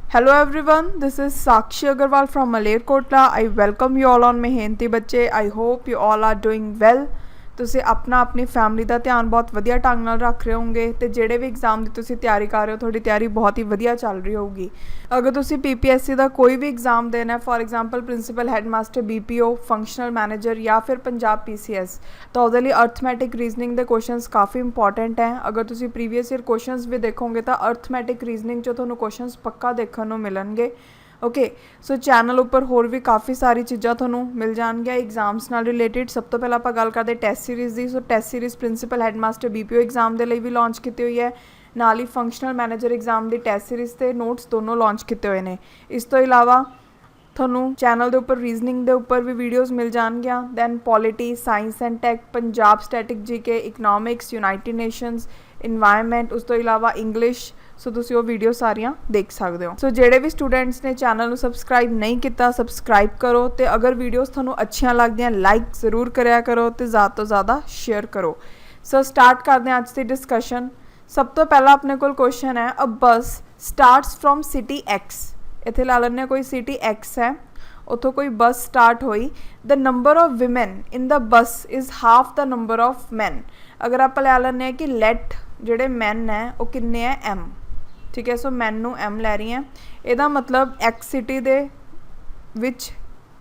Hello everyone, this is Sakshi Agarwal from Malerkotla. I welcome you all on Mehnati Bachche. I hope you all are doing well. ਤੁਸੀਂ ਆਪਣੀ family ਦਾ ਧਿਆਨ ਬਹੁਤ ਵਧੀਆ ਢੰਗ ਨਾਲ ਰੱਖ ਰਹੇ ਹੋਗੇ ਤੇ ਜਿਹੜੇ ਵੀ ਐਗਜ਼ਾਮ ਦੀ ਤੁਸੀਂ ਤਿਆਰੀ ਕਰ ਰਹੇ ਹੋ ਤੁਹਾਡੀ ਤਿਆਰੀ ਬਹੁਤ ਹੀ ਵਧੀਆ ਚੱਲ ਰਹੀ ਹੋਊਗੀ। ਅਗਰ ਤੁਸੀਂ ਪੀਪੀਐਸਸੀ ਦਾ ਕੋਈ ਵੀ ਐਗਜ਼ਾਮ ਦੇਣਾ ਹੈ for example principal headmaster BPO functional manager ਜਾਂ ਫਿਰ ਪੰਜਾਬ ਪੀਸੀਐਸ ਤਾਂ ਉਹਦੇ ਲਈ ਅਰਥਮੈਟਿਕ ਰੀਜ਼ਨਿੰਗ ਦੇ ਕੁਐਸਚਨਸ ਕਾਫੀ ਇੰਪੋਰਟੈਂਟ ਹੈ। ਅਗਰ ਤੁਸੀਂ ਪ੍ਰੀਵੀਅਸ ਈਅਰ ਕੁਐਸਚਨਸ ਵੀ ਦੇਖੋਗੇ ਤਾਂ ਅਰਥਮੈਟਿਕ ਰੀਜ਼ਨਿੰਗ 'ਚ ਤੁਹਾਨੂੰ ਕੁਐਸਚਨਸ ਪੱਕਾ ਦੇਖਣ ਨੂੰ ਮਿਲਣਗੇ। ओके सो चैनल उपर होर भी काफ़ी सारी चीज़ां तुहानूं मिल जाणगियां एग्जाम्स नाल रिलेटिड। सब तो पहला आपां गल करदे टैस्ट सीरीज़ की। So test series principal headmaster BPO exam के लिए भी लॉन्च की हुई है, नाल ही फंक्शनल मैनेजर एग्जाम की टैस्ट सीरीज़ के नोट्स दोनों लॉन्च किए हुए हैं। इस तो इलावा ਤੁਹਾਨੂੰ ਚੈਨਲ ਦੇ ਉੱਪਰ ਰੀਜ਼ਨਿੰਗ ਦੇ ਉੱਪਰ ਵੀ ਵੀਡੀਓਜ਼ ਮਿਲ ਜਾਣਗੀਆਂ। Then polity, science and tech, Punjab static GK, economics, United Nations, environment, ਉਸ ਤੋਂ ਇਲਾਵਾ ਇੰਗਲਿਸ਼। ਸੋ ਤੁਸੀਂ ਉਹ ਵੀਡੀਓ ਸਾਰੀਆਂ ਦੇਖ ਸਕਦੇ ਹੋ। ਸੋ ਜਿਹੜੇ ਵੀ ਸਟੂਡੈਂਟਸ ਨੇ ਚੈਨਲ ਨੂੰ ਸਬਸਕ੍ਰਾਈਬ ਨਹੀਂ ਕੀਤਾ ਸਬਸਕ੍ਰਾਈਬ ਕਰੋ ਤੇ ਅਗਰ ਵੀਡੀਓਜ਼ ਤੁਹਾਨੂੰ ਅੱਛੀਆਂ ਲੱਗਦੀਆਂ ਲਾਈਕ ਜ਼ਰੂਰ ਕਰਿਆ ਕਰੋ ਤੇ ਜ਼ਿਆਦਾ ਤੋਂ ਜ਼ਿਆਦਾ ਸ਼ੇਅਰ ਕਰੋ। ਸੋ ਸਟਾਰਟ ਕਰਦੇ ਹਾਂ ਅੱਜ ਦੀ ਡਿਸਕਸ਼ਨ। ਸਭ ਤੋਂ ਪਹਿਲਾਂ ਆਪਣੇ ਕੋਲ ਕੁਐਸਚਨ ਹੈ, ਅ ਬੱਸ ਸਟਾਰਟਸ ਫਰੋਮ ਸਿਟੀ ਐਕਸ। ਇੱਥੇ ਲਾ ਲੈਂਦੇ ਕੋਈ ਸਿਟੀ ਐਕਸ ਹੈ, ਉੱਥੋਂ ਕੋਈ ਬੱਸ ਸਟਾਰਟ ਹੋਈ। The number of women in the bus is half the number of men. ਅਗਰ ਆਪਾਂ ਲੈ ਲੈਂਦੇ ਹਾਂ ਕਿ ਲੈਟ ਜਿਹੜੇ ਮੈਨ ਹੈ ਉਹ ਕਿੰਨੇ ਹੈ, ਐਮ। ਠੀਕ ਹੈ, ਸੋ ਮੈਨ ਨੂੰ ਐਮ ਲੈ ਰਹੀ ਹੈ। ਇਹਦਾ ਮਤਲਬ ਐਕਸ ਸਿਟੀ ਦੇ ਵਿੱਚ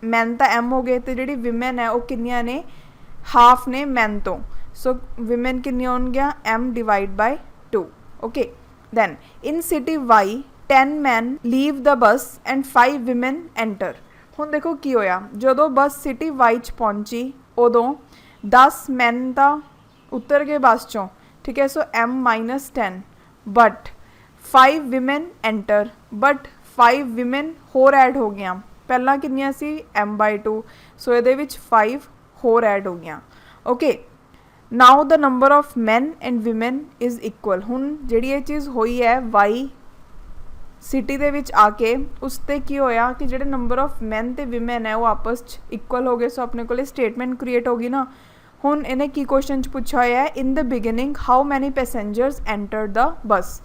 ਮੈਨ ਤਾਂ ਐਮ ਹੋ ਗਏ ਅਤੇ ਜਿਹੜੀ ਵਿਮਨ ਹੈ ਉਹ ਕਿੰਨੀਆਂ ਨੇ, ਹਾਫ ਨੇ ਮੈਨ ਤੋਂ। ਸੋ ਵਿਮਨ ਕਿੰਨੀਆਂ ਹੋਣਗੀਆਂ, M divide by 2। Okay then in city Y 10 men leave the bus and 5 women enter। ਹੁਣ ਦੇਖੋ ਕੀ ਹੋਇਆ, ਜਦੋਂ ਬੱਸ ਸਿਟੀ ਵਾਈ 'ਚ ਪਹੁੰਚੀ ਉਦੋਂ 10 ਮੈਨ ਤਾਂ ਉਤਰ ਗਏ ਬੱਸ 'ਚੋਂ। ਠੀਕ ਹੈ, ਸੋ m -10 but 5 women enter but 5 women ਹੋਰ ਐਡ ਹੋ ਗਈਆਂ। ਪਹਿਲਾਂ ਕਿੰਨੀਆਂ ਸੀ, m/2, ਸੋ ਇਹਦੇ ਵਿੱਚ 5 ਹੋਰ ਐਡ ਹੋ ਗਈਆਂ। Okay now the number of man and women is equal. ਹੁਣ ਜਿਹੜੀ ਇਹ ਚੀਜ਼ ਹੋਈ ਹੈ ਵਾਈ ਸਿਟੀ ਦੇ ਵਿੱਚ ਆ ਕੇ ਉਸ 'ਤੇ ਕੀ ਹੋਇਆ ਕਿ ਜਿਹੜੇ ਨੰਬਰ ਆਫ ਮੈਨ ਅਤੇ ਵਿਮਨ ਹੈ ਉਹ ਆਪਸ 'ਚ ਇਕੁਅਲ ਹੋ ਗਏ। ਸੋ ਆਪਣੇ ਕੋਲ ਸਟੇਟਮੈਂਟ ਕ੍ਰੀਏਟ ਹੋ ਗਈ ਨਾ। ਹੁਣ ਇਹਨੇ ਕੀ ਕੁਐਸਚਨ 'ਚ ਪੁੱਛਿਆ ਹੋਇਆ ਹੈ, in the beginning how many passengers enter the bus,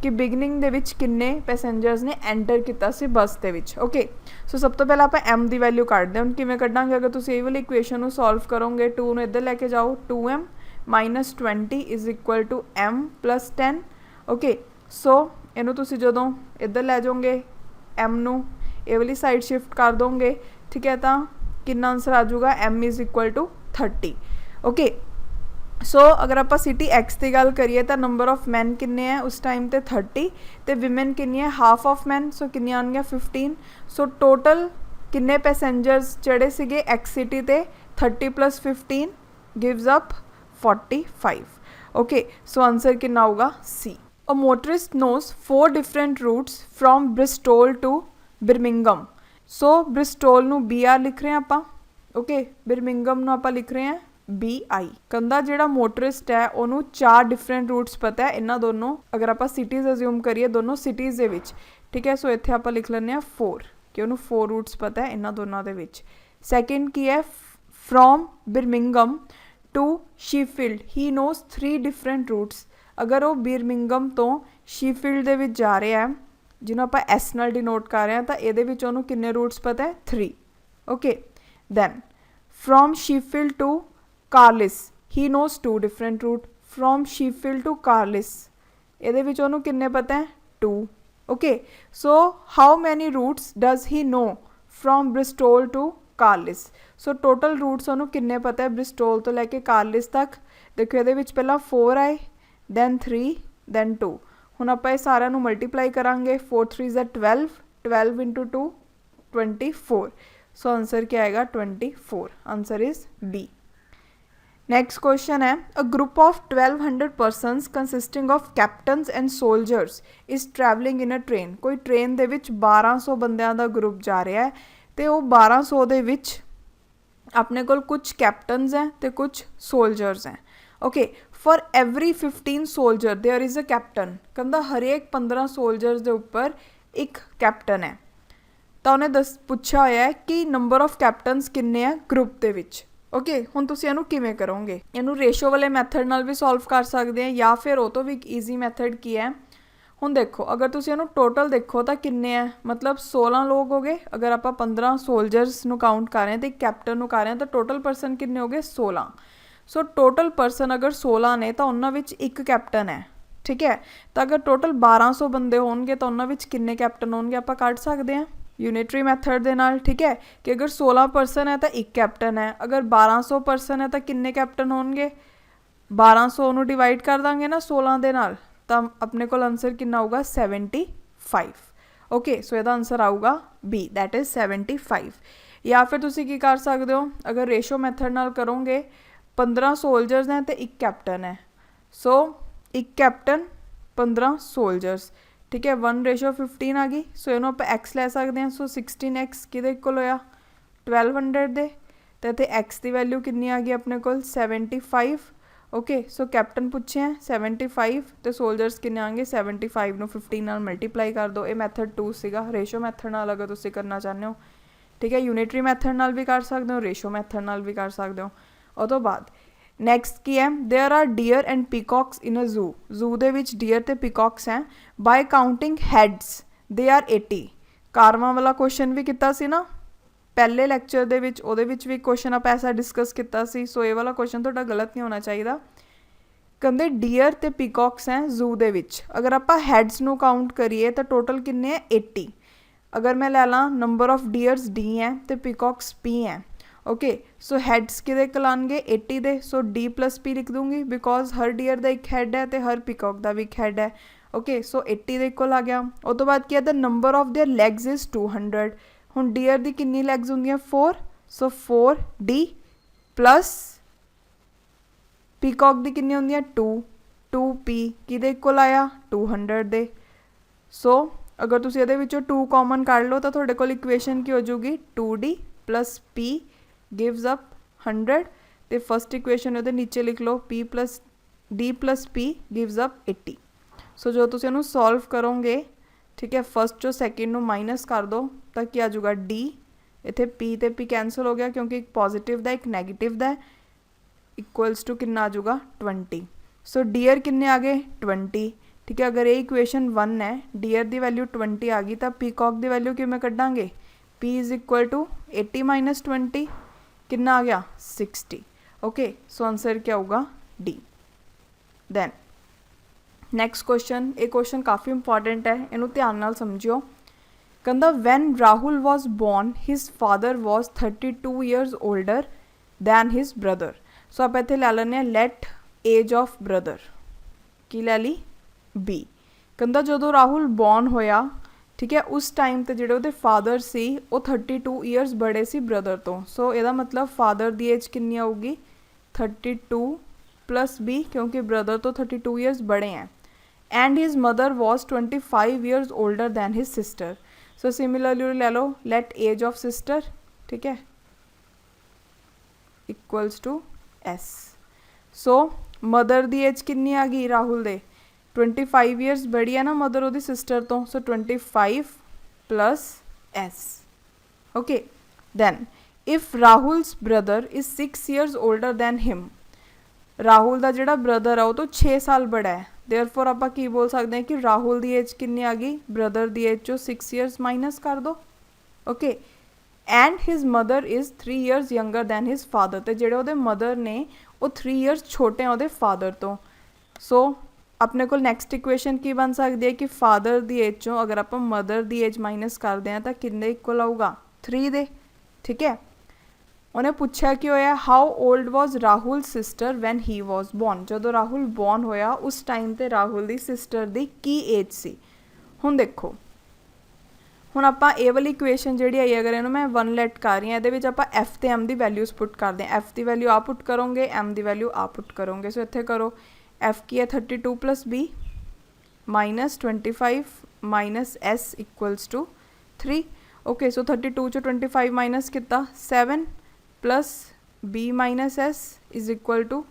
ਕਿ ਬਿਗਨਿੰਗ ਦੇ ਵਿੱਚ ਕਿੰਨੇ ਪੈਸੇਂਜਰਸ ਨੇ ਐਂਟਰ ਕੀਤਾ ਸੀ ਬੱਸ ਦੇ ਵਿੱਚ। ਓਕੇ ਸੋ ਸਭ ਤੋਂ ਪਹਿਲਾਂ ਆਪਾਂ ਐਮ ਦੀ ਵੈਲਿਊ ਕੱਢਦੇ ਹਾਂ। ਹੁਣ ਕਿਵੇਂ ਕੱਢਾਂਗੇ, ਅਗਰ ਤੁਸੀਂ ਇਹ ਵਾਲੀ ਇਕੁਏਸ਼ਨ ਨੂੰ ਸੋਲਵ ਕਰੋਗੇ 2 ਨੂੰ ਇੱਧਰ ਲੈ ਕੇ ਜਾਓ, 2m - 20 is equal to m + 10। Okay so ਇਹਨੂੰ ਤੁਸੀਂ ਜਦੋਂ ਇੱਧਰ ਲੈ ਜਾਓਗੇ ਐਮ ਨੂੰ ਇਹ ਵਾਲੀ ਸਾਈਡ ਸ਼ਿਫਟ ਕਰ ਦੋਗੇ, ਠੀਕ ਹੈ, ਤਾਂ ਕਿੰਨਾ ਆਨਸਰ ਆ ਜਾਊਗਾ, m is equal to 30। Okay so ਅਗਰ ਆਪਾਂ ਸਿਟੀ ਐਕਸ ਦੀ ਗੱਲ ਕਰੀਏ ਤਾਂ ਨੰਬਰ ਆਫ ਮੈਨ ਕਿੰਨੇ ਹੈ ਉਸ ਟਾਈਮ 'ਤੇ 30 ਅਤੇ ਵਿਮਨ ਕਿੰਨੀ ਹੈ, ਹਾਫ ਆਫ ਮੈਨ, ਸੋ ਕਿੰਨੀਆਂ ਆਉਣਗੀਆਂ 15। ਸੋ ਟੋਟਲ ਕਿੰਨੇ ਪੈਸੇਂਜਰਸ ਜਿਹੜੇ ਸੀਗੇ ਐਕਸ ਸਿਟੀ 'ਤੇ 30 + 15 gives up 45। Okay so answer ਕਿੰਨਾ ਆਊਗਾ, ਸੀ। A motorist knows 4 different routes from Bristol to Birmingham। So Bristol ਨੂੰ BR ਲਿਖ ਰਹੇ ਹਾਂ ਆਪਾਂ, ਓਕੇ Birmingham ਨੂੰ ਆਪਾਂ ਲਿਖ ਰਹੇ ਹਾਂ BI। ਕਹਿੰਦਾ ਜਿਹੜਾ ਮੋਟਰਿਸਟ ਹੈ ਉਹਨੂੰ 4 ਡਿਫਰੈਂਟ ਰੂਟਸ ਪਤਾ ਹੈ ਇਹਨਾਂ ਦੋਨੋਂ, ਅਗਰ ਆਪਾਂ ਸਿਟੀਜ਼ ਅਜ਼ਿਊਮ ਕਰੀਏ ਦੋਨੋਂ ਸਿਟੀਜ਼ ਦੇ ਵਿੱਚ। ਠੀਕ ਹੈ, ਸੋ ਇੱਥੇ ਆਪਾਂ ਲਿਖ ਲੈਂਦੇ ਹਾਂ 4 ਕਿ ਉਹਨੂੰ 4 ਰੂਟਸ ਪਤਾ ਹੈ ਇਹਨਾਂ ਦੋਨਾਂ ਦੇ ਵਿੱਚ। ਸੈਕਿੰਡ ਕੀ ਹੈ, from Birmingham to Sheffield he knows 3 different routes. ਅਗਰ ਉਹ ਬਿਰਮਿੰਗਮ ਤੋਂ ਸ਼ੀਫੀਲਡ ਦੇ ਵਿੱਚ ਜਾ ਰਿਹਾ ਹੈ ਜਿਹਨੂੰ ਆਪਾਂ ਐਸ ਨਾਲ ਡਿਨੋਟ ਕਰ ਰਹੇ ਹਾਂ ਤਾਂ ਇਹਦੇ ਵਿੱਚ ਉਹਨੂੰ ਕਿੰਨੇ ਰੂਟਸ ਪਤਾ ਹੈ, 3। Okay then from Sheffield to Carlisle he knows 2 different route. From Sheffield to Carlisle ਇਹਦੇ ਵਿੱਚ ਉਹਨੂੰ ਕਿੰਨੇ ਪਤਾ ਹੈ, 2। Okay so how many routes does he know from Bristol to Carlisle. So total routes ਉਹਨੂੰ ਕਿੰਨੇ ਪਤਾ ਹੈ ਬ੍ਰਿਸਟੋਲ ਤੋਂ ਲੈ ਕੇ ਕਾਰਲਿਸ ਤੱਕ। ਦੇਖੋ ਇਹਦੇ ਵਿੱਚ ਪਹਿਲਾਂ 4 ਆਏ, then 3 then 2। ਹੁਣ ਆਪਾਂ ਇਹ ਸਾਰਿਆਂ ਨੂੰ ਮਲਟੀਪਲਾਈ ਕਰਾਂਗੇ, 4 3 = 12, 12 × 2 24। ਸੋ ਆਨਸਰ ਕੀ ਆਏਗਾ, 24। Answer is B. Next question ਹੈ, a group of 1200 persons consisting of captains and soldiers is travelling in a train. ਕੋਈ ਟ੍ਰੇਨ ਦੇ ਵਿੱਚ 1200 ਬੰਦਿਆਂ ਦਾ ਗਰੁੱਪ ਜਾ ਰਿਹਾ ਹੈ ਅਤੇ ਉਹ 1200 ਦੇ ਵਿੱਚ ਆਪਣੇ ਕੋਲ ਕੁਛ ਕੈਪਟਨਸ ਹੈ ਅਤੇ ਕੁਛ ਸੋਲਜਰਸ ਹੈ। Okay for every 15 soldier there is a captain. ਕਹਿੰਦਾ ਹਰੇਕ 15 ਸੋਲਜਰਸ ਦੇ ਉੱਪਰ ਇੱਕ ਕੈਪਟਨ ਹੈ। ਤਾਂ ਉਹਨੇ ਪੁੱਛਿਆ ਹੋਇਆ ਹੈ ਕਿ ਨੰਬਰ ਆਫ ਕੈਪਟਨਸ ਕਿੰਨੇ ਆ ਗਰੁੱਪ ਦੇ ਵਿੱਚ। ਓਕੇ ਹੁਣ ਤੁਸੀਂ ਇਹਨੂੰ ਕਿਵੇਂ ਕਰੋਗੇ, ਇਹਨੂੰ ਰੇਸ਼ੋ ਵਾਲੇ ਮੈਥਡ ਨਾਲ ਵੀ ਸੋਲਵ ਕਰ ਸਕਦੇ ਆ ਜਾਂ ਫਿਰ ਉਹ ਤੋਂ ਵੀ ਇੱਕ ਈਜ਼ੀ ਮੈਥਡ ਕੀ ਹੈ, ਹੁਣ देखो अगर तुसी इहनूं टोटल देखो तो किन्ने है, मतलब 16 लोग हो गए। अगर आप 15 सोल्जर्स नूं काउंट कर रहे हैं तो एक कैप्टन नूं कर रहे हैं तो टोटल परसन किन्ने हो गए 16। सो टोटल परसन अगर 16 ने तो उन्हां विच एक कैप्टन है, ठीक है। तो अगर टोटल 1200 बंदे होणगे तो उन्हां विच किन्ने कैप्टन होणगे आपां कढ सकदे हां यूनिटरी मैथड दे नाल, ठीक है। कि अगर 16 परसन है तो एक कैप्टन है, अगर 1200 परसन है तो किन्ने कैप्टन होणगे 1200 नूं डिवाइड कर देंगे ना 16 दे नाल तो अपने को आंसर कितना आऊगा 75। ओके सो यदा आंसर आऊगा बी दैट इज़ 75। या फिर तुसी की कर सकते हो अगर रेशो मैथड नाल करोगे 15 सोल्जर्स हैं तो एक कैप्टन है, सो एक कैप्टन 15 सोल्जर्स, ठीक है। 1:15 आ गई। सो इनू आप एक्स लै सकते हैं। सो 16x कि इक्वल होया 1200 दे, तो इतने एक्स की वैल्यू कितनी आ गई अपने को 75। ओके सो कैप्टन पूछे हैं 75 तो सोल्जर्स किन्ने आएंगे 75 ਨੂੰ 15 ਨਾਲ ਮਲਟੀਪਲਾਈ ਕਰ ਦਿਓ। ਇਹ ਮੈਥਡ 2 ਸੀਗਾ। ਰੇਸ਼ੋ ਮੈਥਡ ਨਾਲ ਅਗਰ ਤੁਸੀਂ ਕਰਨਾ ਚਾਹੁੰਦੇ ਹੋ, ਠੀਕ ਹੈ, ਯੂਨਿਟਰੀ ਮੈਥਡ ਨਾਲ ਵੀ ਕਰ ਸਕਦੇ ਹੋ, ਰੇਸ਼ੋ ਮੈਥਡ ਨਾਲ ਵੀ ਕਰ ਸਕਦੇ ਹੋ। ਉਹ ਤੋਂ ਬਾਅਦ ਨੈਕਸਟ ਕੀ ਹੈ, there are deer and peacocks in a zoo. Zoo ਦੇ ਵਿੱਚ डियर ਤੇ पीकॉक्स ਹੈ। By counting heads they are 80। ਕਾਰਵਾਂ ਵਾਲਾ ਕੁਐਸਚਨ ਵੀ ਕੀਤਾ ਸੀ ਨਾ पहले लैक्चर दे विच, ਉਹਦੇ ਵਿੱਚ ਵੀ क्वेश्चन आप ऐसा डिस्कस किया सी। सो ये वाला क्वेश्चन थोड़ा गलत नहीं होना चाहिए। कहते डियर ते पीकॉक्स हैं जू दे विच, अगर आप हैड्स नू काउंट करिए तो टोटल किन्ने है 80। अगर मैं लै ला नंबर ऑफ डियर्स डी हैं तो पीकॉक्स पी हैं। ओके सो हैड्स किदे कलानगे 80 दे। सो डी प्लस पी लिख दूंगी बिकॉज हर डियर का एक हैड है तो हर पीकॉक का भी एक हैड है। ओके सो 80 दे इक्वल आ गया। उस तो बाद क्या the number of their legs is 200। ਹੁਣ ਡੀਅਰ ਦੀ ਕਿੰਨੀ ਲੈਗਸ ਹੁੰਦੀਆਂ 4। ਸੋ 4D ਪਲਸ ਪੀਕॉक ਦੀ ਕਿੰਨੀ ਹੁੰਦੀਆਂ 2। 2P ਕਿਹਦੇ ਇਕੁਅਲ ਆਇਆ 200 ਦੇ। ਸੋ ਅਗਰ ਤੁਸੀਂ ਇਹਦੇ ਵਿੱਚੋਂ 2 ਕਾਮਨ ਕੱਢ ਲਓ ਤਾਂ ਤੁਹਾਡੇ ਕੋਲ ਇਕੁਏਸ਼ਨ ਕੀ ਹੋ ਜਾਊਗੀ 2D plus P gives up 100 ਤੇ ਫਸਟ ਇਕੁਏਸ਼ਨ ਉਹਦੇ ਨੀਚੇ ਲਿਖ ਲਓ P plus D plus P gives up 80। ਸੋ ਜੋ ਤੁਸੀਂ ਇਹਨੂੰ ਸੋਲਵ ਕਰੋਗੇ, ठीक है, फस्ट जो सैकेंड नू माइनस कर दो तो क्या आ जाऊगा डी। इतने पी तो पी कैंसल हो गया क्योंकि एक पॉजिटिव का एक नैगेटिव का इक्वल्स टू कितना आ जाऊगा 20। सो डियर किन्ने आ गए 20, ठीक है। अगर ये इक्वेशन 1 है, डियर की वैल्यू 20 आ गई तो पीकॉक की वैल्यू किमें कढ़ांगे P is equal to 80 minus 20 कितना आ गया 60। ओके सो आंसर क्या होगा डी। दैन नैक्सट क्वेश्चन, ये क्वेश्चन काफ़ी इंपॉर्टेंट है, इनू ध्यान नाल समझियो। कहता when Rahul was born his father was 32 years older than his brother. So आप इतने लै लें लैट एज ऑफ ब्रदर की लै ली बी। कहता जो राहुल बॉर्न होया, ठीक है, उस टाइम तो जोड़े वो फादर से वो 32 ईयर्स बड़े सी ब्रदर तो। सो यदा मतलब फादर की एज कितनी आऊगी 32 प्लस बी क्योंकि ब्रदर तो 32 ईयर्स बड़े हैं। And his mother was 25 years older than his sister. So similarly ले लो लेट एज ऑफ सिस्टर, ठीक है, equals to S. So mother की एज कितनी आ गई राहुल दे 25 ईयर्स बड़ी है ना मदर वो सिस्टर तो। So 25 plus S. Okay then if Rahul's brother is 6 years older than him. Rahul का जोड़ा ब्रदर है वो तो 6 साल बड़ा है, देयरफॉर आप की बोल सकते हैं कि राहुल की एज कितनी आ गई ब्रदर की एज चो 6 ईयर्स माइनस कर दो। Okay and his mother is 3 years younger than his father. तो जोड़े वो मदर ने वो 3 ईयर्स छोटे हैं वो फादर तो। सो अपने को नैक्सट इक्वेशन की बन सकती है कि फादर की एज चो अगर आप मदर की एज माइनस करते हैं तो कितने इक्वल आऊगा 3 दे, ठीक है। उन्हें पूछा कि होया how old was Rahul sister when he was born. जो राहुल बॉर्न होया उस टाइम ते राहुल की सिस्टर की की एज सी। हुण देखो हुण आपां ए वाली इक्वेशन जिहड़ी आई अगर इहनूं मैं 1 लैट कर रही हूँ ये आपां एफ ते एम की वैल्यूज़ पुट करते हैं। एफ की वैल्यू आ पुट करोगे एम की वैल्यू आ पुट करोगे। सो इत्थे करो एफ की है 32 plus B minus 25 minus S equals to 3। Okay so 32 चो 25 माइनस कितना 7 plus B minus S is equal to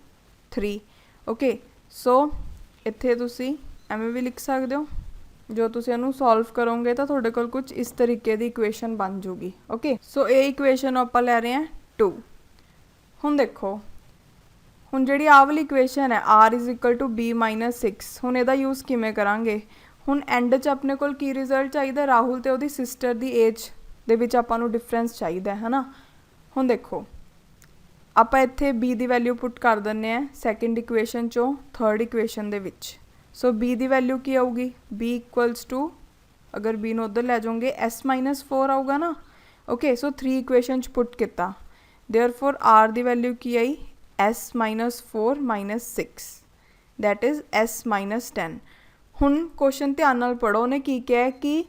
3। Okay so इत्थे तुसी एवें भी लिख सकते हो। जो तुसी इहनूं सॉल्व करोगे तो तुहाडे कोल कुछ इस तरीके की इक्वेशन बन जूगी। ओके सो ये इक्वेशन आपां लै रहे हैं 2। हुण देखो हुण जिहड़ी आ वाली इक्वेशन है R is equal to B minus 6, हुण इहदा यूज़ किवें करांगे। ਹੁਣ ਐਂਡ 'ਚ ਆਪਣੇ ਕੋਲ ਕੀ ਰਿਜ਼ਲਟ ਚਾਹੀਦਾ, ਰਾਹੁਲ ਤੇ ਉਹਦੀ ਸਿਸਟਰ ਦੀ ਏਜ ਦੇ ਵਿੱਚ ਆਪਾਂ ਨੂੰ ਡਿਫਰੈਂਸ ਚਾਹੀਦਾ ਹੈ ਨਾ। ਹੁਣ ਦੇਖੋ ਆਪਾਂ ਇੱਥੇ b ਦੀ ਵੈਲਿਊ ਪੁੱਟ ਕਰ ਦਿੰਦੇ ਹਾਂ ਸੈਕਿੰਡ ਇਕੁਏਸ਼ਨ 'ਚੋਂ ਥਰਡ ਇਕੁਏਸ਼ਨ ਦੇ ਵਿੱਚ। ਸੋ b ਦੀ ਵੈਲਿਊ ਕੀ ਆਊਗੀ, b ਇਕੁਅਲਸ ਟੂ, ਅਗਰ b ਨੂੰ ਉੱਧਰ ਲੈ ਜਾਓਗੇ s-4 ਆਊਗਾ ਨਾ। ਓਕੇ, ਸੋ 3 ਇਕੁਏਸ਼ਨ 'ਚ ਪੁੱਟ ਕੀਤਾ, ਦੇਅਰਫੋਰ r the value Ki I, s-4 - 6 that is s-10। ਹੁਣ ਕੁਐਸਚਨ ਧਿਆਨ ਨਾਲ ਪੜ੍ਹੋ, ਉਹਨੇ ਕੀ ਕਿਹਾ ਕਿ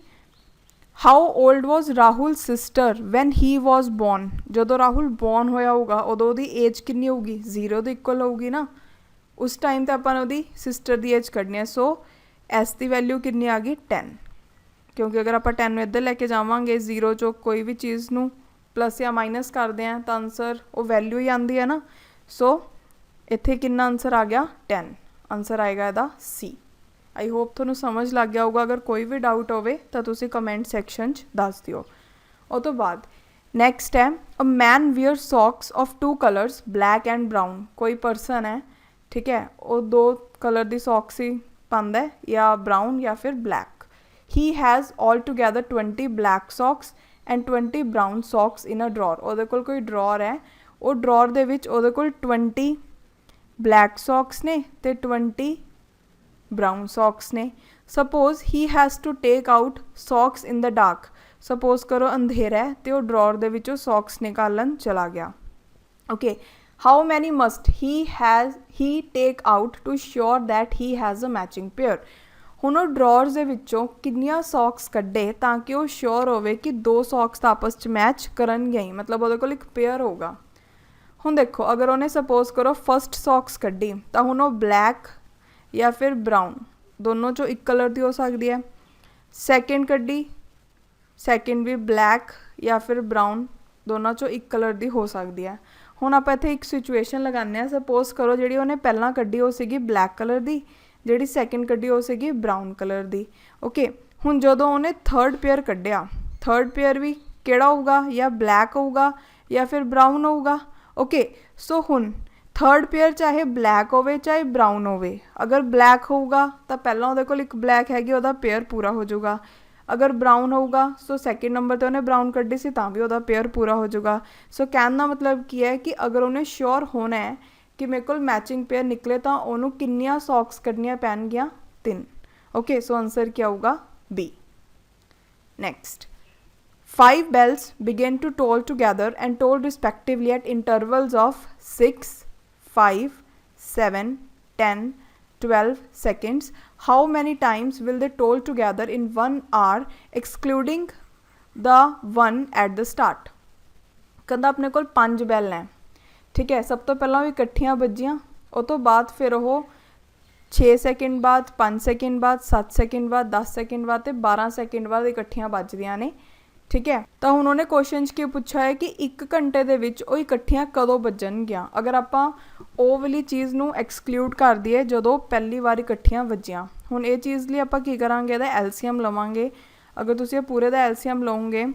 how old was Rahul sister when he was born, ਜਦੋਂ ਰਾਹੁਲ ਬੋਰਨ ਹੋਇਆ ਹੋਊਗਾ ਉਦੋਂ ਉਹਦੀ ਏਜ ਕਿੰਨੀ ਹੋਊਗੀ, 0 ਦੇ ਇਕੁਅਲ ਹੋਊਗੀ ਨਾ। ਉਸ ਟਾਈਮ 'ਤੇ ਆਪਾਂ ਨੇ ਉਹਦੀ ਸਿਸਟਰ ਦੀ ਏਜ ਕੱਢਣੀ ਹੈ। ਸੋ ਐਸ ਦੀ ਵੈਲਿਊ ਕਿੰਨੀ ਆ ਗਈ, 10, ਕਿਉਂਕਿ ਅਗਰ ਆਪਾਂ 10 ਨੂੰ ਇੱਧਰ ਲੈ ਕੇ ਜਾਵਾਂਗੇ 0 ਚੋਂ ਕੋਈ ਵੀ ਚੀਜ਼ ਨੂੰ ਪਲੱਸ ਜਾਂ ਮਾਈਨਸ ਕਰਦੇ ਹਾਂ ਤਾਂ ਆਨਸਰ ਉਹ ਵੈਲਿਊ ਹੀ ਆਉਂਦੀ ਹੈ ਨਾ। ਸੋ ਇੱਥੇ ਕਿੰਨਾ ਆਨਸਰ ਆ ਗਿਆ, 10, ਆਨਸਰ ਆਏਗਾ ਇਹਦਾ C। ਆਈ ਹੋਪ ਤੁਹਾਨੂੰ ਸਮਝ ਲੱਗ ਗਿਆ ਹੋਊਗਾ। ਅਗਰ ਕੋਈ ਵੀ ਡਾਊਟ ਹੋਵੇ ਤਾਂ ਤੁਸੀਂ ਕਮੈਂਟ ਸੈਕਸ਼ਨ 'ਚ ਦੱਸ ਦਿਓ। ਉਹ ਤੋਂ ਬਾਅਦ ਨੈਕਸਟ ਹੈ, a man wear socks of 2 colours black and brown. ਕੋਈ ਪਰਸਨ ਹੈ, ਠੀਕ ਹੈ, ਉਹ 2 ਕਲਰ ਦੀ ਸੌਕਸ ਹੀ ਪਾਉਂਦਾ ਹੈ, ਜਾਂ ਬਰਾਊਨ ਜਾਂ ਫਿਰ black. He has all together 20 black socks and 20 brown socks in a drawer. ਉਹਦੇ ਕੋਲ ਕੋਈ ਡਰਾਅਰ ਹੈ, ਉਹ ਡਰਾਅਰ ਦੇ ਵਿੱਚ ਉਹਦੇ ਕੋਲ 20 ਬਲੈਕ ਸੌਕਸ ਨੇ ਅਤੇ 20 ਬਰਾਊਨ ਸੌਕਸ ਨੇ। Suppose he has to take out socks in the dark. Suppose ਕਰੋ ਅੰਧੇਰਾ ਹੈ ਅਤੇ ਉਹ ਡਰਾਅਰ ਦੇ ਵਿੱਚੋਂ ਸੌਕਸ ਨਿਕਾਲਣ ਚਲਾ ਗਿਆ। Okay, how many must he take out to sure that he has a matching pair. ਹੁਣ ਉਹ ਡਰਾਅਰਸ ਦੇ ਵਿੱਚੋਂ ਕਿੰਨੀਆਂ ਸੌਕਸ ਕੱਢੇ ਤਾਂ ਕਿ ਉਹ ਸ਼ੋਰ ਹੋਵੇ ਕਿ 2 ਸੌਕਸ ਤਾਂ ਆਪਸ 'ਚ ਮੈਚ ਕਰਨਗੀਆਂ ਹੀ, ਮਤਲਬ ਉਹਦੇ ਕੋਲ ਇੱਕ ਪੇਅਰ ਹੋਊਗਾ। ਹੁਣ ਦੇਖੋ ਅਗਰ ਉਹਨੇ ਸਪੋਜ਼ ਕਰੋ ਫਸਟ ਸੌਕਸ ਕੱਢੀ ਤਾਂ ਹੁਣ ਉਹ ਬਲੈਕ ਜਾਂ ਫਿਰ ਬਰਾਊਨ ਦੋਨੋਂ 'ਚੋਂ ਇੱਕ ਕਲਰ ਦੀ ਹੋ ਸਕਦੀ ਹੈ। ਸੈਕਿੰਡ ਕੱਢੀ, ਸੈਕਿੰਡ ਵੀ ਬਲੈਕ ਜਾਂ ਫਿਰ ਬਰਾਊਨ ਦੋਨਾਂ 'ਚੋਂ ਇੱਕ ਕਲਰ ਦੀ ਹੋ ਸਕਦੀ ਹੈ। ਹੁਣ ਆਪਾਂ ਇੱਥੇ ਇੱਕ ਸਿਚੁਏਸ਼ਨ ਲਗਾਉਂਦੇ ਹਾਂ। ਸਪੋਜ਼ ਕਰੋ ਜਿਹੜੀ ਉਹਨੇ ਪਹਿਲਾਂ ਕੱਢੀ ਉਹ ਸੀਗੀ ਬਲੈਕ ਕਲਰ ਦੀ, ਜਿਹੜੀ ਸੈਕਿੰਡ ਕੱਢੀ ਉਹ ਸੀਗੀ ਬਰਾਊਨ ਕਲਰ ਦੀ। ਓਕੇ, ਹੁਣ ਜਦੋਂ ਉਹਨੇ ਥਰਡ ਪੇਅਰ ਕੱਢਿਆ, ਥਰਡ ਪੇਅਰ ਵੀ ਕਿਹੜਾ ਹੋਊਗਾ, ਜਾਂ ਬਲੈਕ ਹੋਊਗਾ ਜਾਂ ਫਿਰ ਬਰਾਊਨ ਹੋਊਗਾ। ਓਕੇ, ਸੋ ਹੁਣ ਥਰਡ ਪੇਅਰ ਚਾਹੇ ਬਲੈਕ ਹੋਵੇ ਚਾਹੇ ਬਰਾਊਨ ਹੋਵੇ, ਅਗਰ ਬਲੈਕ ਹੋਊਗਾ ਤਾਂ ਪਹਿਲਾਂ ਉਹਦੇ ਕੋਲ ਇੱਕ ਬਲੈਕ ਹੈਗੀ, ਉਹਦਾ ਪੇਅਰ ਪੂਰਾ ਹੋ ਜਾਊਗਾ। ਅਗਰ ਬਰਾਊਨ ਹੋਊਗਾ ਸੋ ਸੈਕਿੰਡ ਨੰਬਰ 'ਤੇ ਉਹਨੇ ਬਰਾਊਨ ਕੱਢੀ ਸੀ ਤਾਂ ਵੀ ਉਹਦਾ ਪੇਅਰ ਪੂਰਾ ਹੋ ਜਾਊਗਾ। ਸੋ ਕਹਿਣ ਦਾ ਮਤਲਬ ਕੀ ਹੈ ਕਿ ਅਗਰ ਉਹਨੇ ਸ਼ੋਰ ਹੋਣਾ ਹੈ ਕਿ ਮੇਰੇ ਕੋਲ ਮੈਚਿੰਗ ਪੇਅਰ ਨਿਕਲੇ ਤਾਂ ਉਹਨੂੰ ਕਿੰਨੀਆਂ ਸੌਕਸ ਕੱਢਣੀਆਂ ਪੈਣਗੀਆਂ, 3। ਓਕੇ, ਸੋ ਆਨਸਰ ਕੀ ਆਊਗਾ, B। Next, 5 bells began to toll together and toll respectively at intervals of 6, 5, 7, 10, 12 seconds. How many times will they toll together in 1 hour excluding the one at the start? ਕਹਿੰਦਾ ਆਪਣੇ ਕੋਲ 5 ਬੈਲ ਨੇ, ਠੀਕ ਹੈ। ਸਭ ਤੋਂ ਪਹਿਲਾਂ ਉਹ ਇਕੱਠੀਆਂ ਵੱਜੀਆਂ, ਉਹ ਤੋਂ ਬਾਅਦ ਫਿਰ ਉਹ 6 ਸੈਕਿੰਡ ਬਾਅਦ, 5 ਸੈਕਿੰਡ ਬਾਅਦ, 7 ਸੈਕਿੰਡ ਬਾਅਦ, 10 ਸੈਕਿੰਡ ਬਾਅਦ ਅਤੇ 12 ਸੈਕਿੰਡ ਬਾਅਦ ਇਕੱਠੀਆਂ ਵੱਜਦੀਆਂ ਨੇ, ਠੀਕ ਹੈ। ਤਾਂ ਹੁਣ ਉਹਨੇ ਕੁਐਸਚਨ 'ਚ ਕੀ ਪੁੱਛਿਆ ਹੈ ਕਿ 1 ਘੰਟੇ ਦੇ ਵਿੱਚ ਉਹ ਇਕੱਠੀਆਂ ਕਦੋਂ ਵੱਜਣਗੀਆਂ। ਅਗਰ ਆਪਾਂ ਉਹ ਵਾਲੀ ਚੀਜ਼ ਨੂੰ ਐਕਸਕਲੂਡ ਕਰ ਦਈਏ ਜਦੋਂ ਪਹਿਲੀ ਵਾਰ ਇਕੱਠੀਆਂ ਵੱਜੀਆਂ। ਹੁਣ ਇਹ ਚੀਜ਼ ਲਈ ਆਪਾਂ ਕੀ ਕਰਾਂਗੇ, ਇਹਦਾ ਐਲਸੀਐਮ ਲਵਾਂਗੇ। ਅਗਰ ਤੁਸੀਂ ਇਹ ਪੂਰੇ ਦਾ ਐਲਸੀਐਮ ਲਓਗੇ,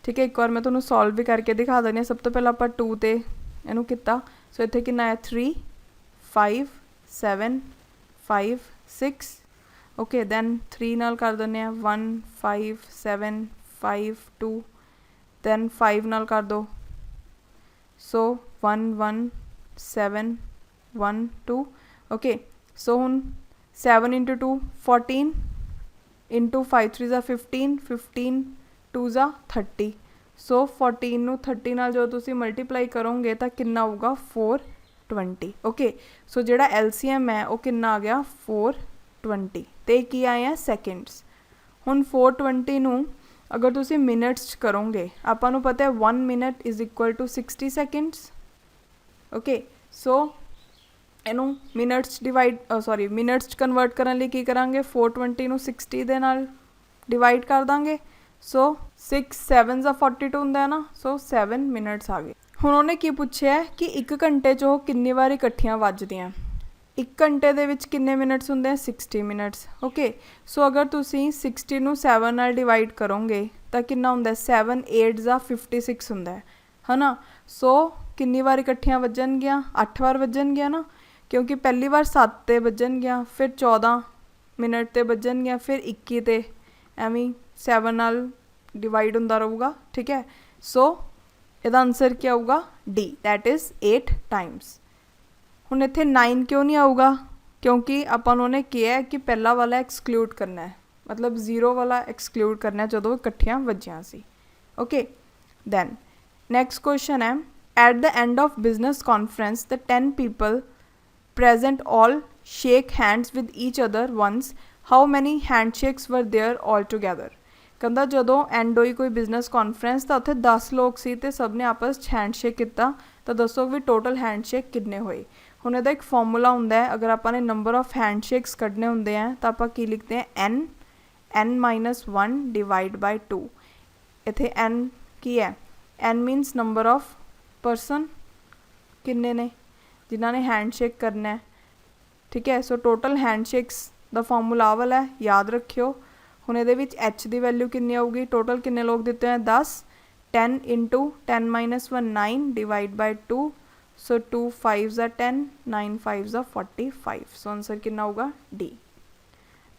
ਠੀਕ ਹੈ, ਇੱਕ ਵਾਰ ਮੈਂ ਤੁਹਾਨੂੰ ਸੋਲਵ ਵੀ ਕਰਕੇ ਦਿਖਾ ਦਿੰਦੀ ਹਾਂ। ਸਭ ਤੋਂ ਪਹਿਲਾਂ ਆਪਾਂ 2 'ਤੇ ਇਹਨੂੰ ਕੀਤਾ, ਸੋ ਇੱਥੇ ਕਿੰਨਾ ਹੈ, 3, 5, 7, 5, 6। ਓਕੇ, ਦੈਨ 3 ਨਾਲ ਕਰ ਦਿੰਦੇ ਹਾਂ, 1, 5, 7, 5, 2, ਦੈਨ 5 ਨਾਲ ਕਰ ਦਿਓ, ਸੋ 1, 1, 7, 1, 2। ਓਕੇ, ਸੋ ਹੁਣ 7 into 2 14 into 5 3 ज़ा 15, 15 2 ज़ा 30। ਸੋ 14 ਨੂੰ 30 ਨਾਲ ਜਦੋਂ ਤੁਸੀਂ ਮਲਟੀਪਲਾਈ ਕਰੋਗੇ ਤਾਂ ਕਿੰਨਾ ਆਊਗਾ, 420। ਓਕੇ, ਸੋ ਜਿਹੜਾ ਐਲਸੀਐਮ ਹੈ ਉਹ ਕਿੰਨਾ ਆ ਗਿਆ, 420 ਅਤੇ ਕੀ ਆਏ ਆ, ਸੈਕਿੰਡਸ। ਹੁਣ 420 ਨੂੰ ਅਗਰ ਤੁਸੀਂ ਮਿਨਟਸ 'ਚ ਕਰੋਗੇ, ਆਪਾਂ ਨੂੰ ਪਤਾ ਹੈ 1 minute is equal to 60 seconds। Okay, so ਇਹਨੂੰ ਮਿਨਟਸ 'ਚ ਮਿਨਟਸ 'ਚ ਕਨਵਰਟ ਕਰਨ ਲਈ ਕੀ ਕਰਾਂਗੇ, 420 ਨੂੰ 60 ਦੇ ਨਾਲ ਡਿਵਾਈਡ ਕਰ ਦਾਂਗੇ। ਸੋ 6 7 ज़ा 42 ਹੁੰਦਾ ਹੈ ਨਾ, ਸੋ 7 minutes ਆ ਗਏ। ਹੁਣ ਉਹਨੇ ਕੀ ਪੁੱਛਿਆ ਕਿ 1 ਘੰਟੇ 'ਚ ਉਹ ਕਿੰਨੀ ਵਾਰ ਇਕੱਠੀਆਂ ਵੱਜਦੀਆਂ। 1 ਘੰਟੇ ਦੇ ਵਿੱਚ ਕਿੰਨੇ ਮਿੰਟਸ ਹੁੰਦੇ ਆ, 60 minutes। ਓਕੇ, ਸੋ ਅਗਰ ਤੁਸੀਂ 60 ਨੂੰ 7 ਨਾਲ ਡਿਵਾਈਡ ਕਰੋਗੇ ਤਾਂ ਕਿੰਨਾ ਹੁੰਦਾ, 7 8 ज़ा 56 ਹੁੰਦਾ ਹੈ ਨਾ। ਸੋ ਕਿੰਨੀ ਵਾਰ ਇਕੱਠੀਆਂ ਵੱਜਣਗੀਆਂ, 8 ਵਾਰ ਵੱਜਣਗੀਆਂ ਨਾ, ਕਿਉਂਕਿ ਪਹਿਲੀ ਵਾਰ 7 'ਤੇ ਵੱਜਣਗੀਆਂ, ਫਿਰ 14 ਮਿੰਟ ਤੇ ਵੱਜਣਗੀਆਂ, ਫਿਰ 21 ਤੇ ਐਵੇਂ 7 ਨਾਲ ਡਿਵਾਈਡ ਹੁੰਦਾ ਰਹੂਗਾ। ਠੀਕ ਹੈ, ਸੋ ਇਹਦਾ ਆਨਸਰ ਕੀ ਆਊਗਾ? D, that is 8 Times. ਹੁਣ ਇੱਥੇ 9 ਕਿਉਂ ਨਹੀਂ ਆਊਗਾ? ਕਿਉਂਕਿ ਆਪਾਂ ਨੂੰ ਉਹਨੇ ਕਿਹਾ ਕਿ ਪਹਿਲਾ ਵਾਲਾ ਐਕਸਕਲੂਡ ਕਰਨਾ ਹੈ, ਮਤਲਬ 0 ਵਾਲਾ ਐਕਸਕਲੂਡ ਕਰਨਾ ਜਦੋਂ ਇਕੱਠੀਆਂ ਵੱਜੀਆਂ ਸੀ। ਓਕੇ, ਦੈਨ ਨੈਕਸਟ ਕੁਐਸਚਨ ਹੈ, at the end of business conference the 10 people present all shake hands with each other once, how many handshakes were there altogether? ਕਹਿੰਦਾ ਜਦੋਂ ਐਂਡ ਹੋਈ ਕੋਈ ਬਿਜ਼ਨਸ ਕਾਨਫਰੰਸ ਤਾਂ ਉੱਥੇ 10 ਲੋਕ ਸੀ ਅਤੇ ਸਭ ਨੇ ਆਪਸ 'ਚ ਹੈਂਡਸ਼ੇਕ ਕੀਤਾ, ਤਾਂ ਦੱਸੋ ਵੀ ਟੋਟਲ ਹੈਂਡਸ਼ੇਕ ਕਿੰਨੇ ਹੋਏ। ਹੁਣ ਇਹਦਾ ਇੱਕ ਫਾਰਮੂਲਾ ਹੁੰਦਾ ਹੈ, ਅਗਰ ਆਪਾਂ ਨੇ ਨੰਬਰ ਆਫ ਹੈਂਡਸ਼ੇਕਸ ਕੱਢਣੇ ਹੁੰਦੇ ਆ ਤਾਂ ਆਪਾਂ ਕੀ ਲਿਖਦੇ ਹਾਂ? n-1 divide by 2। ਇੱਥੇ n ਕੀ ਹੈ? n means number of person, ਕਿੰਨੇ ਨੇ ਜਿਨ੍ਹਾਂ ਨੇ ਹੈਂਡਸ਼ੇਕ ਕਰਨਾ ਹੈ। ਠੀਕ ਹੈ, ਸੋ ਟੋਟਲ ਹੈਂਡਸ਼ੇਕਸ ਦਾ ਫਾਰਮੂਲਾ ਵਾਲਾ ਹੈ, ਯਾਦ ਰੱਖਿਓ। ਹੁਣ ਇਹਦੇ ਵਿੱਚ h ਦੀ ਵੈਲਿਊ ਕਿੰਨੀ ਆਊਗੀ? ਟੋਟਲ ਕਿੰਨੇ ਲੋਕ ਦਿੱਤੇ ਹੋਏ? 10, 10 into 10 minus 1 9 divide by 2, so 2 5s are 10, 9 5s are 45, so answer ਕਿੰਨਾ ਹੋਊਗਾ? ਡੀ।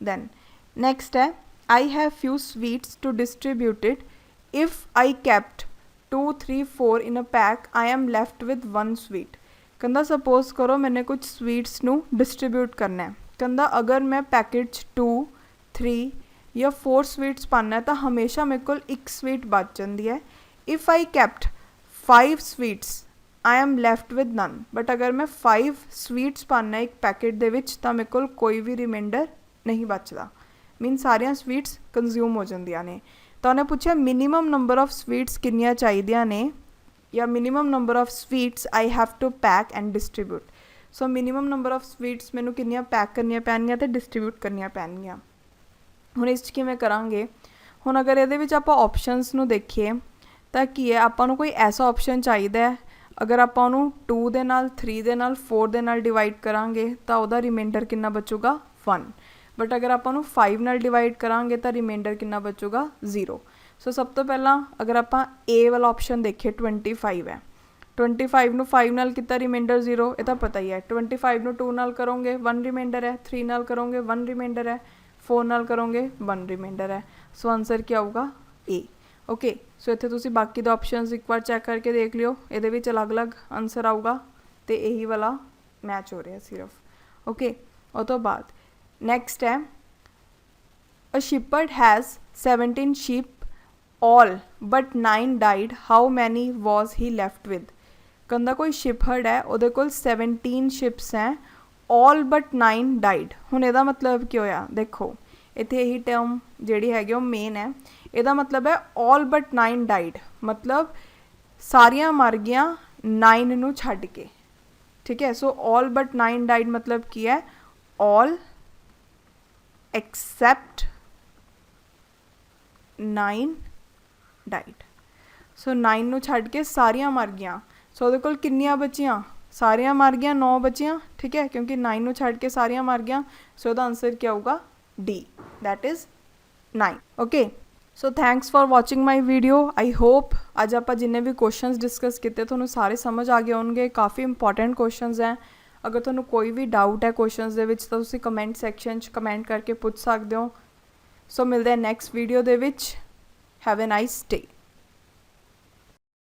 ਦੈਨ ਨੈਕਸਟ ਹੈ, I have few sweets to distributed, if I kept 2 3 4 in a pack I am left with 1 sweet. ਕਹਿੰਦਾ suppose ਕਰੋ ਮੈਨੇ ਕੁਝ sweets ਨੂੰ distribute ਕਰਨਾ ਹੈ। ਕਹਿੰਦਾ ਅਗਰ ਮੈਂ ਪੈਕਟ 'ਚ 2 3 ਜਾਂ 4 ਸਵੀਟਸ ਪਾਉਂਦਾ ਹੈ ਤਾਂ ਹਮੇਸ਼ਾ ਮੇਰੇ ਕੋਲ 1 ਸਵੀਟ ਬਚ ਜਾਂਦੀ ਹੈ। If I kept 5 sweets I am left with none, but ਅਗਰ ਮੈਂ 5 ਸਵੀਟਸ ਪਾਉਂਦਾ ਇੱਕ ਪੈਕਟ ਦੇ ਵਿੱਚ ਤਾਂ ਮੇਰੇ ਕੋਲ ਕੋਈ ਵੀ ਰਿਮਾਈਂਡਰ ਨਹੀਂ ਬਚਦਾ, ਮੀਨ ਸਾਰੀਆਂ ਸਵੀਟਸ ਕੰਜ਼ਿਊਮ ਹੋ ਜਾਂਦੀਆਂ ਨੇ। ਤਾਂ ਉਹਨੇ ਪੁੱਛਿਆ ਮਿਨੀਮਮ ਨੰਬਰ ਆਫ ਸਵੀਟਸ ਕਿੰਨੀਆਂ ਚਾਹੀਦੀਆਂ ਨੇ, ਜਾਂ minimum number of sweets I have to pack and distribute. So minimum number of sweets ਮੈਨੂੰ ਕਿੰਨੀਆਂ ਪੈਕ ਕਰਨੀਆਂ ਪੈਣਗੀਆਂ ਅਤੇ ਡਿਸਟਰੀਬਿਊਟ ਕਰਨੀਆਂ ਪੈਣਗੀਆਂ। ਹੁਣ ਇਸ 'ਚ ਕਿਵੇਂ ਕਰਾਂਗੇ? ਹੁਣ ਅਗਰ ਇਹਦੇ ਵਿੱਚ ਆਪਾਂ ਆਪਸ਼ਨਸ ਨੂੰ ਦੇਖੀਏ ਤਾਂ ਕੀ ਹੈ, ਆਪਾਂ ਨੂੰ ਕੋਈ ਐਸਾ ਆਪਸ਼ਨ ਚਾਹੀਦਾ ਹੈ, ਅਗਰ ਆਪਾਂ ਉਹਨੂੰ 2 ਦੇ ਨਾਲ 3 ਦੇ ਨਾਲ 4 ਦੇ ਨਾਲ ਡਿਵਾਈਡ ਕਰਾਂਗੇ ਤਾਂ ਉਹਦਾ ਰਿਮਾਈਂਡਰ ਕਿੰਨਾ ਬਚੂਗਾ? 1। ਬਟ ਅਗਰ ਆਪਾਂ ਉਹਨੂੰ 5 ਨਾਲ ਡਿਵਾਈਡ ਕਰਾਂਗੇ ਤਾਂ ਰਿਮਾਈਂਡਰ ਕਿੰਨਾ ਬਚੂਗਾ? 0। ਸੋ ਸਭ ਤੋਂ ਪਹਿਲਾਂ ਅਗਰ ਆਪਾਂ ਏ ਵਾਲਾ ਆਪਸ਼ਨ ਦੇਖੀਏ, 25 ਹੈ, 25 ਨੂੰ 5 ਨਾਲ ਕੀਤਾ ਰਿਮਾਈਂਡਰ 0, ਇਹ ਤਾਂ ਪਤਾ ਹੀ ਹੈ। 25 ਨੂੰ 2 ਨਾਲ ਕਰੋਗੇ 1 ਰਿਮਾਈਂਡਰ ਹੈ, 3 ਨਾਲ ਕਰੋਗੇ 1 ਰਿਮਾਈਂਡਰ ਹੈ, 4 ਨਾਲ ਕਰੋਗੇ 1 ਰਿਮਾਈਂਡਰ ਹੈ। ਸੋ ਆਨਸਰ ਕੀ ਆਊਗਾ? ਏ। ਓਕੇ, ਸੋ ਇੱਥੇ ਤੁਸੀਂ ਬਾਕੀ ਦੇ ਆਪਸ਼ਨਸ ਇੱਕ ਵਾਰ ਚੈੱਕ ਕਰਕੇ ਦੇਖ ਲਿਓ, ਇਹਦੇ ਵਿੱਚ ਅਲੱਗ-ਅਲੱਗ ਆਨਸਰ ਆਊਗਾ ਅਤੇ ਇਹੀ ਵਾਲਾ ਮੈਚ ਹੋ ਰਿਹਾ ਸਿਰਫ। ਓਕੇ, ਉਹ ਤੋਂ ਬਾਅਦ ਨੈਕਸਟ ਹੈ, ਅ ਸ਼ਿਪਰਡ has 17 sheep all but 9 died, how many was he left with? ਕਹਿੰਦਾ ਕੋਈ ਸ਼ਿਪਹਰਡ ਹੈ, ਉਹਦੇ ਕੋਲ 17 ਸ਼ਿਪਸ ਹੈ, all but 9 died। ਹੁਣ ਇਹਦਾ ਮਤਲਬ ਕੀ ਹੋਇਆ? ਦੇਖੋ ਇੱਥੇ ਇਹੀ ਟਰਮ ਜਿਹੜੀ ਹੈਗੀ ਉਹ ਮੇਨ ਹੈ। ਇਹਦਾ ਮਤਲਬ ਹੈ all but 9 died, ਮਤਲਬ ਸਾਰੀਆਂ ਮਰ ਗਈਆਂ 9 ਨੂੰ ਛੱਡ ਕੇ। ਠੀਕ ਹੈ, ਸੋ all but 9 died ਮਤਲਬ ਕੀ ਹੈ? all except 9 died. ਸੋ 9 ਨੂੰ ਛੱਡ ਕੇ ਸਾਰੀਆਂ ਮਰ ਗਈਆਂ। ਸੋ ਉਹਦੇ ਕੋਲ ਕਿੰਨੀਆਂ ਬਚੀਆਂ? ਸਾਰੀਆਂ ਮਰ ਗਈਆਂ, 9 ਬਚੀਆਂ। ਠੀਕ ਹੈ, ਕਿਉਂਕਿ 9 ਨੂੰ ਛੱਡ ਕੇ ਸਾਰੀਆਂ ਮਰ ਗਈਆਂ, ਸੋ ਉਹਦਾ ਆਨਸਰ ਕੀ ਆਊਗਾ? D, that is 9। Okay, so thanks for watching my video. I hope ਅੱਜ ਆਪਾਂ ਜਿੰਨੇ ਵੀ ਕੁਐਸਚਨਸ ਡਿਸਕਸ ਕੀਤੇ ਤੁਹਾਨੂੰ ਸਾਰੇ ਸਮਝ ਆ ਗਏ ਹੋਣਗੇ। ਕਾਫੀ ਇੰਪੋਰਟੈਂਟ ਕੁਐਸਚਨਸ ਹੈ। ਅਗਰ ਤੁਹਾਨੂੰ ਕੋਈ ਵੀ ਡਾਊਟ ਹੈ ਕੁਐਸਚਨਸ ਦੇ ਵਿੱਚ ਤਾਂ ਤੁਸੀਂ ਕਮੈਂਟ ਸੈਕਸ਼ਨ 'ਚ ਕਮੈਂਟ ਕਰਕੇ ਪੁੱਛ ਸਕਦੇ ਹੋ। ਸੋ ਮਿਲਦੇ ਹਾਂ ਨੈਕਸਟ ਵੀਡੀਓ ਦੇ ਵਿੱਚ। Have a nice day.